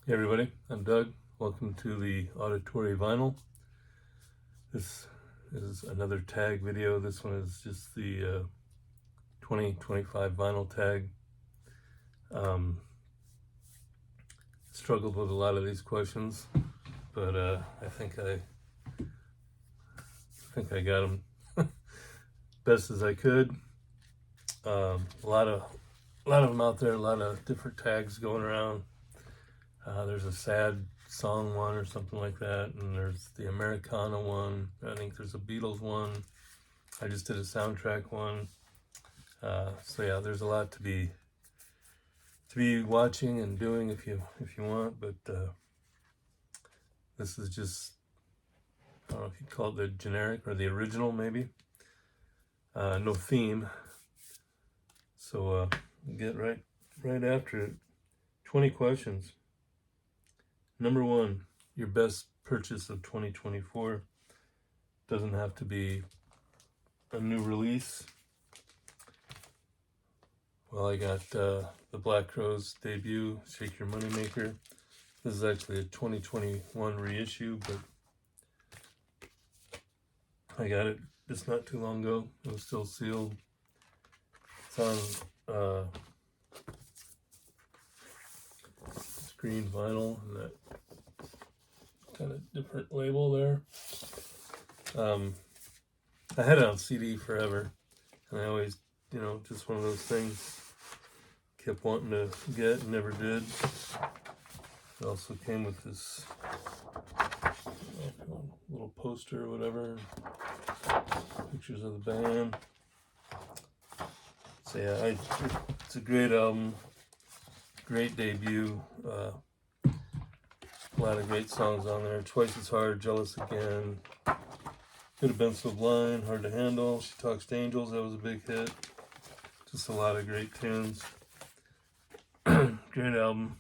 Hey everybody, I'm Doug. Welcome to the Auditory Vinyl. This is another tag video. This one is just the 2025 vinyl tag. Struggled with a lot of these questions, but I think I got them best as I could. A lot of them out there, a lot of different tags going around. There's a sad song one or something like that, and there's the Americana one. I think there's a Beatles one. I just did a soundtrack one. So yeah, there's a lot to be watching and doing if you want, but this is just, I don't know if you call it the generic or the original maybe. No theme. So get right after it. 20 questions. Number one, your best purchase of 2024. Doesn't have to be a new release. Well, I got the Black Crowes debut, Shake Your Moneymaker. This is actually a 2021 reissue, but I got it just not too long ago. It was still sealed. It's on screen vinyl and that kind of different label there. I had it on CD forever, and I always, just one of those things kept wanting to get and never did. It also came with this little poster or whatever, pictures of the band. So yeah, it's a great album, great debut. A lot of great songs on there. Twice as Hard, Jealous Again, Could Have Been So Blind, Hard to Handle, She Talks to Angels, that was a big hit. Just a lot of great tunes. Great album.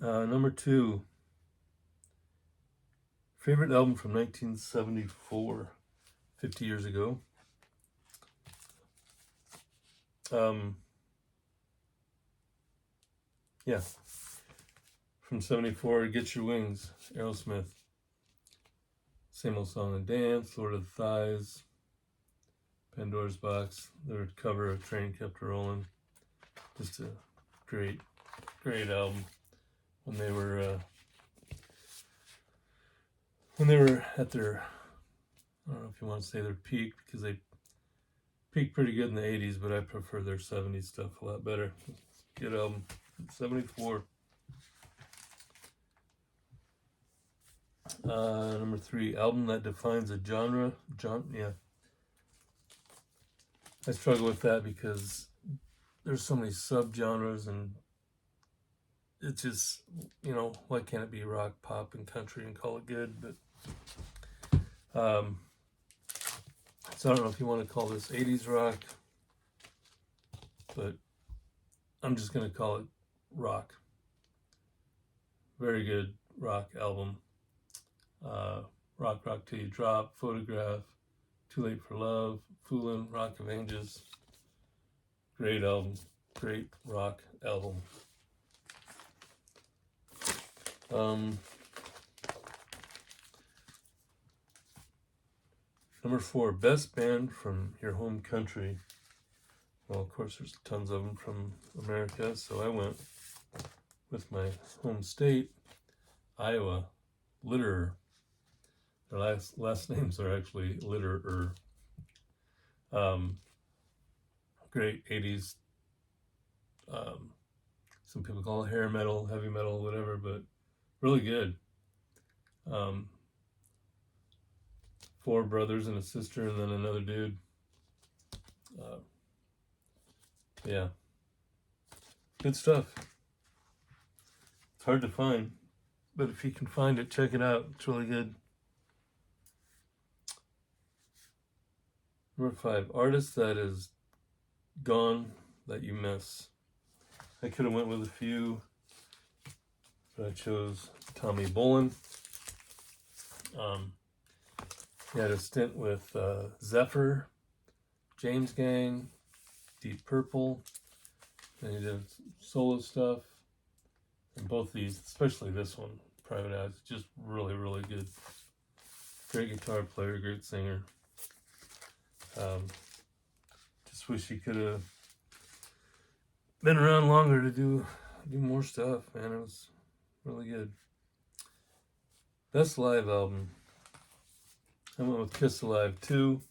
Number two, favorite album from 1974, 50 years ago. Yeah, from 74, Get Your Wings, Aerosmith. Same Old Song and Dance, Lord of the Thighs, Pandora's Box, their cover of Train Kept Rolling. Just a great album. When they were at their, I don't know if you want to say their peak, because they peaked pretty good in the 80s, but I prefer their 70s stuff a lot better. Good album. 74. Number three, album that defines a genre. Yeah. I struggle with that because there's so many subgenres, and it's just, why can't it be rock, pop, and country and call it good? But so I don't know if you want to call this 80s rock, but I'm just going to call it rock. Very good rock album. Rock Till You Drop, Photograph, Too Late for Love, Foolin', Rock of Ages. Great album. Great rock album. Number four, best band from your home country. Well, of course, there's tons of them from America, so I went with my home state, Iowa, Litterer. Their last names are actually Litterer. Great 80s. Some people call it hair metal, heavy metal, whatever, but really good. Four brothers and a sister, and then another dude. Yeah, good stuff. It's hard to find, but if you can find it, check it out. It's really good. Number five, artist that is gone that you miss. I could have went with a few, but I chose Tommy Bolin. He had a stint with Zephyr, James Gang, Deep Purple. And he did solo stuff. And both these, especially this one, Private Eyes, just really, really good. Great guitar player, great singer. Just wish he could have been around longer to do more stuff, man. It was really good. Best live album. I went with Kiss Alive 2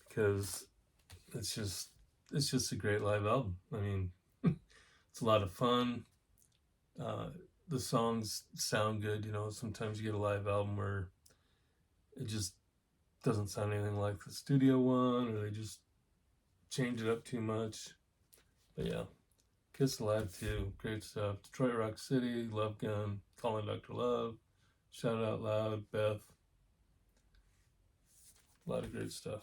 because it's just a great live album. I mean, it's a lot of fun. The songs sound good. You know, sometimes you get a live album where it just doesn't sound anything like the studio one, or they just change it up too much. But yeah, Kiss Alive 2, great stuff. Detroit Rock City, Love Gun, Calling Dr. Love, Shout Out Loud, Beth. A lot of great stuff.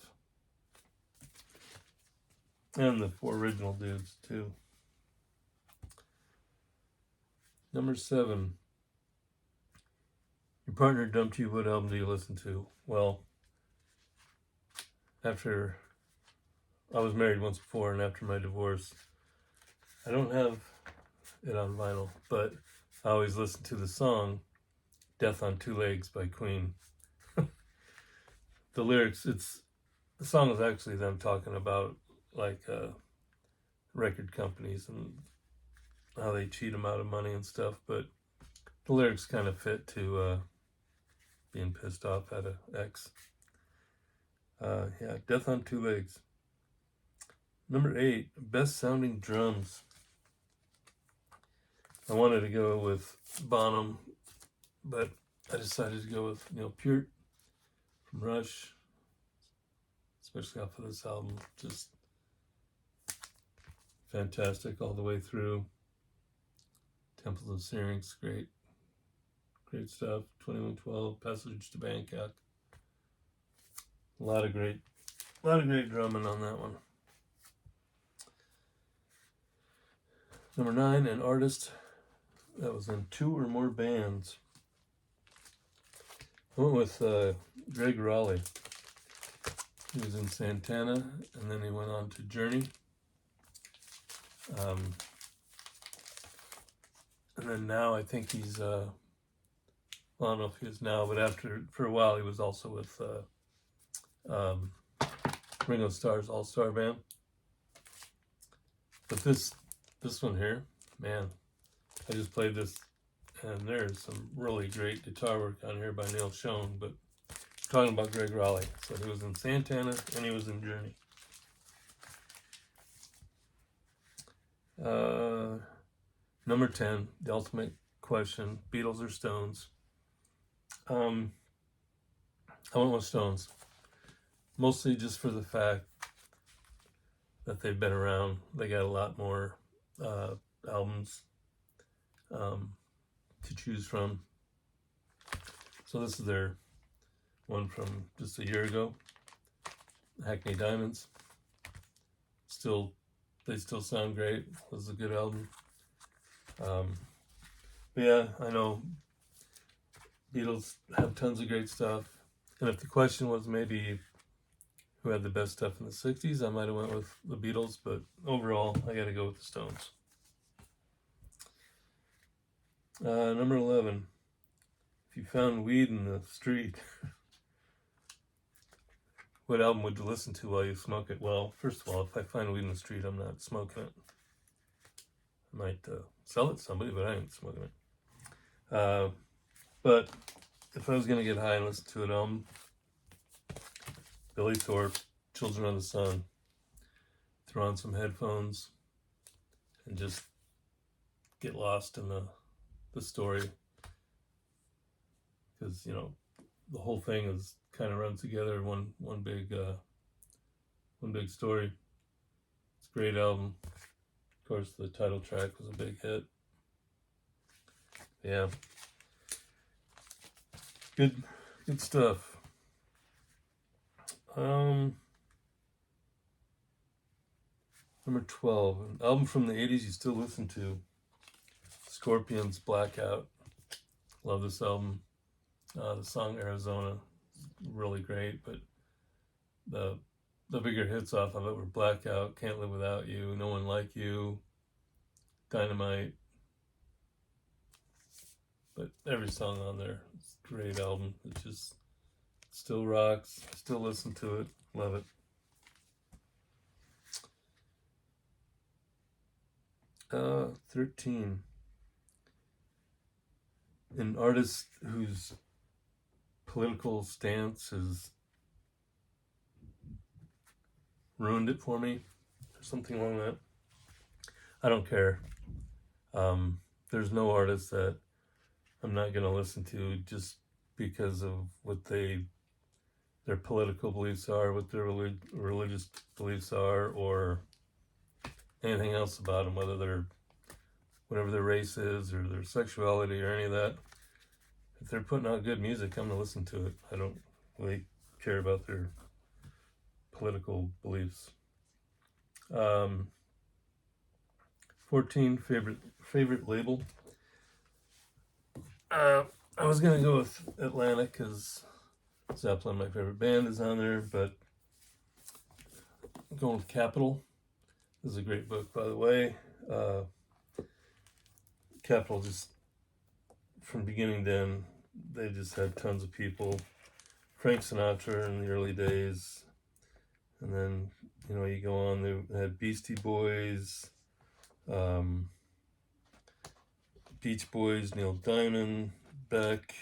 And the 4 original dudes, too. Number 7. Your partner dumped you. What album do you listen to? Well, after I was married once before, and after my divorce, I don't have it on vinyl, but I always listen to the song Death on Two Legs by Queen. The lyrics, the song is actually them talking about like record companies and how they cheat them out of money and stuff, but the lyrics kind of fit to being pissed off at an ex. Yeah, Death on Two Legs. Number 8, best sounding drums. I wanted to go with Bonham, but I decided to go with Neil Peart from Rush, especially off of this album. Just fantastic all the way through. Temples of Syrinx, great stuff. 2112, Passage to Bangkok. A lot of great drumming on that one. Number 9, an artist that was in 2 or more bands. I went with Greg Raleigh. He was in Santana, and then he went on to Journey. And then now I think he's, well, I don't know if he is now, but for a while he was also with Ringo Starr's All-Star Band. But this one here, man, I just played this, and there's some really great guitar work on here by Neil Schon, but talking about Greg Raleigh. So he was in Santana, and he was in Journey. Number 10, the ultimate question, Beatles or Stones? I went with Stones, mostly just for the fact that they've been around. They got a lot more albums to choose from. So this is their one from just a year ago, Hackney Diamonds. They still sound great. It was a good album. But yeah, I know Beatles have tons of great stuff. And if the question was maybe who had the best stuff in the 60s, I might have went with the Beatles, but overall, I got to go with the Stones. Number 11, if you found weed in the street, what album would you listen to while you smoke it? Well, first of all, if I find weed in the street, I'm not smoking it. I might sell it to somebody, but I ain't smoking it. But if I was going to get high and listen to an album, Billy Thorpe, Children of the Sun, throw on some headphones and just get lost in the story, because the whole thing is kind of runs together one big story. It's a great album. Of course, the title track was a big hit. Yeah, good stuff. Number 12, an album from the 80s you still listen to. Scorpions, Blackout. Love this album. The song Arizona is really great, but the the bigger hits off of it were Blackout, Can't Live Without You, No One Like You, Dynamite. But every song on there, it's a great album. It just still rocks. Still listen to it. Love it. 13. An artist whose political stance has ruined it for me, or something along that. I don't care. There's no artist that I'm not going to listen to just because of what their political beliefs are, what their religious beliefs are, or anything else about them, whatever their race is or their sexuality or any of that. If they're putting out good music, I'm going to listen to it. I don't really care about their political beliefs. 14, favorite label. I was gonna go with Atlantic because Zeppelin, my favorite band, is on there, but I'm going with Capitol. This is a great book, by the way. Capitol, just from beginning to end, they just had tons of people. Frank Sinatra in the early days, and then you go on. They had Beastie Boys, Beach Boys, Neil Diamond, Beck,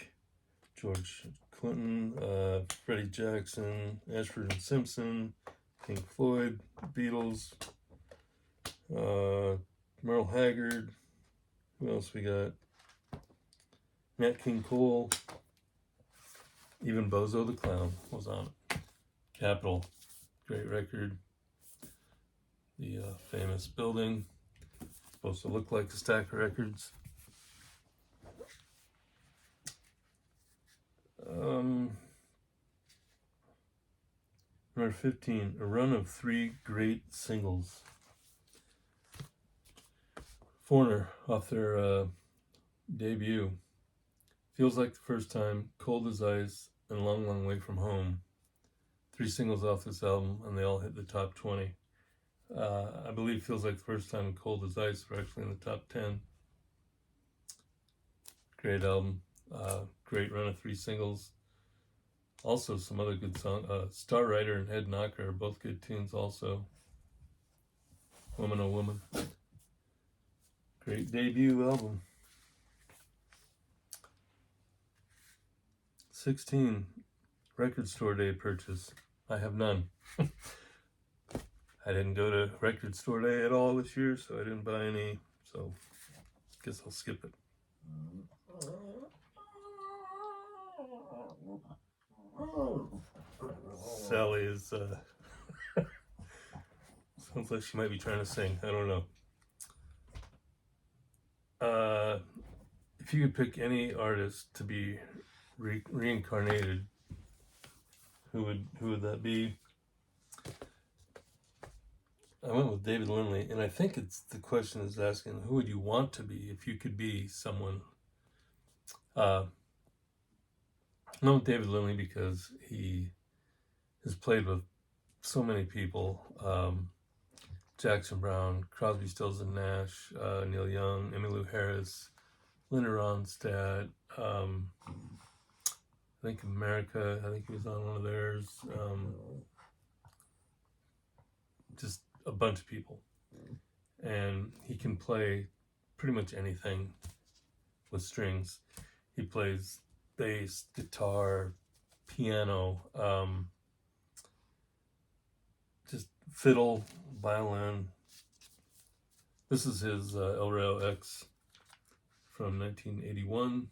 George Clinton, Freddie Jackson, Ashford and Simpson, Pink Floyd, Beatles, Merle Haggard. Who else we got? Nat King Cole. Even Bozo the Clown was on it. Capitol, great record. The famous building, supposed to look like a stack of records. Number 15, a run of 3 great singles. Foreigner, off their debut. Feels Like the First Time, Cold as Ice, and Long, Long Way from Home. 3 singles off this album, and they all hit the top 20. I believe Feels Like the First Time and Cold as Ice were actually in the top 10. Great album. Great run of 3 singles. Also some other good songs. Star Rider and Head Knocker are both good tunes also. Woman Oh Woman. Great debut album. 16, record store day purchase. I have none. I didn't go to record store day at all this year, so I didn't buy any. So guess I'll skip it. Sally is sounds like she might be trying to sing. I don't know. If you could pick any artist to be reincarnated, who would that be? I went with David Lindley, and I think the question is asking, who would you want to be if you could be someone? I went with David Lindley because he has played with so many people. Jackson Browne, Crosby, Stills and Nash, Neil Young, Emmylou Harris, Linda Ronstadt, I think America, I think he was on one of theirs. Just a bunch of people. And he can play pretty much anything with strings. He plays bass, guitar, piano, just fiddle, violin. This is his El Rayo X from 1981.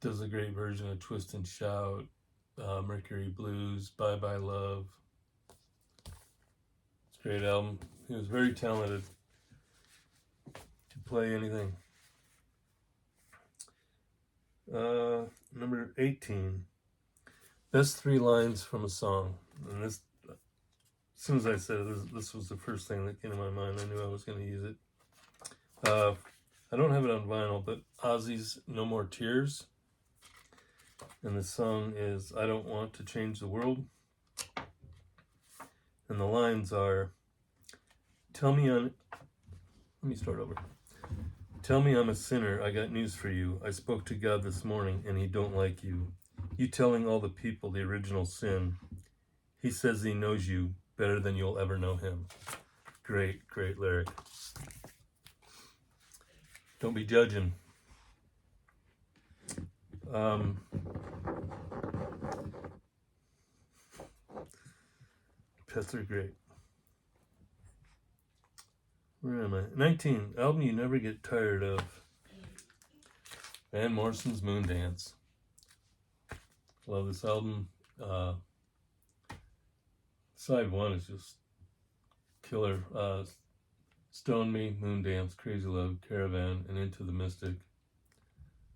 Does a great version of Twist and Shout, Mercury Blues, Bye Bye Love. It's a great album. He was very talented to play anything. Number 18, best 3 lines from a song. And this, as soon as I said it, this was the first thing that came to my mind. I knew I was going to use it. I don't have it on vinyl, but Ozzy's No More Tears. And the song is I Don't Want to Change the World. And the lines are, let me start over. Tell me I'm a sinner, I got news for you. I spoke to God this morning and he don't like you. You telling all the people the original sin. He says he knows you better than you'll ever know him. Great, great lyric. Don't be judging. Pets are great. Where am I? 19. Album you never get tired of. Van Morrison's Moondance. Love this album. Side 1 is just killer. Stone Me, Moondance, Crazy Love, Caravan, and Into the Mystic.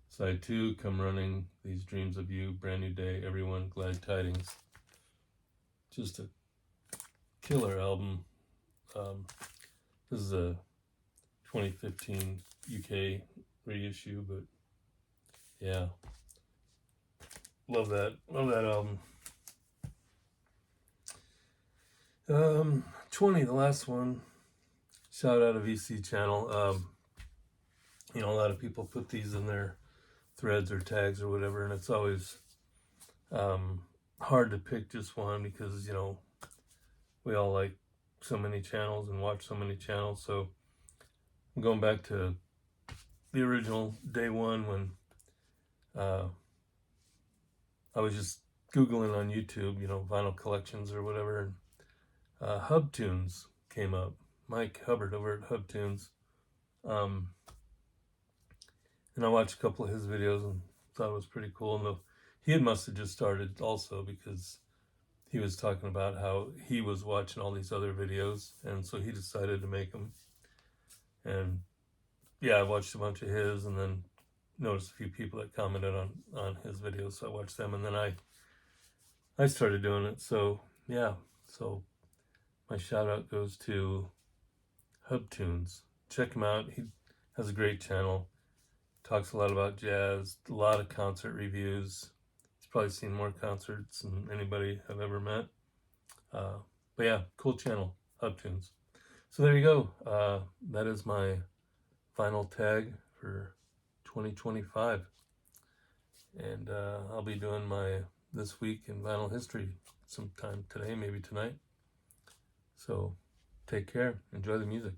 Side 2, Come Running, These Dreams of You, Brand New Day, Everyone, Glad Tidings. Just a killer album. This is a 2015 UK reissue, but yeah, love that album. 20, the last one. Shout out to VC Channel. A lot of people put these in their threads or tags or whatever, and it's always hard to pick just one because we all like so many channels and watch so many channels. So I'm going back to the original day one when I was just Googling on YouTube, vinyl collections or whatever, and HubTunes came up. Mike Hubbard over at HubTunes. And I watched a couple of his videos and thought it was pretty cool. And he must have just started also because he was talking about how he was watching all these other videos, and so he decided to make them. And yeah, I watched a bunch of his, and then noticed a few people that commented on his videos, so I watched them, and then I started doing it. So yeah, so my shout out goes to HubTunes. Check him out. He has a great channel. Talks a lot about jazz, a lot of concert reviews. He's probably seen more concerts than anybody I've ever met. But yeah, cool channel, HubTunes. So there you go. That is my final tag for 2025. And I'll be doing my This Week in Vinyl History sometime today, maybe tonight. So take care. Enjoy the music.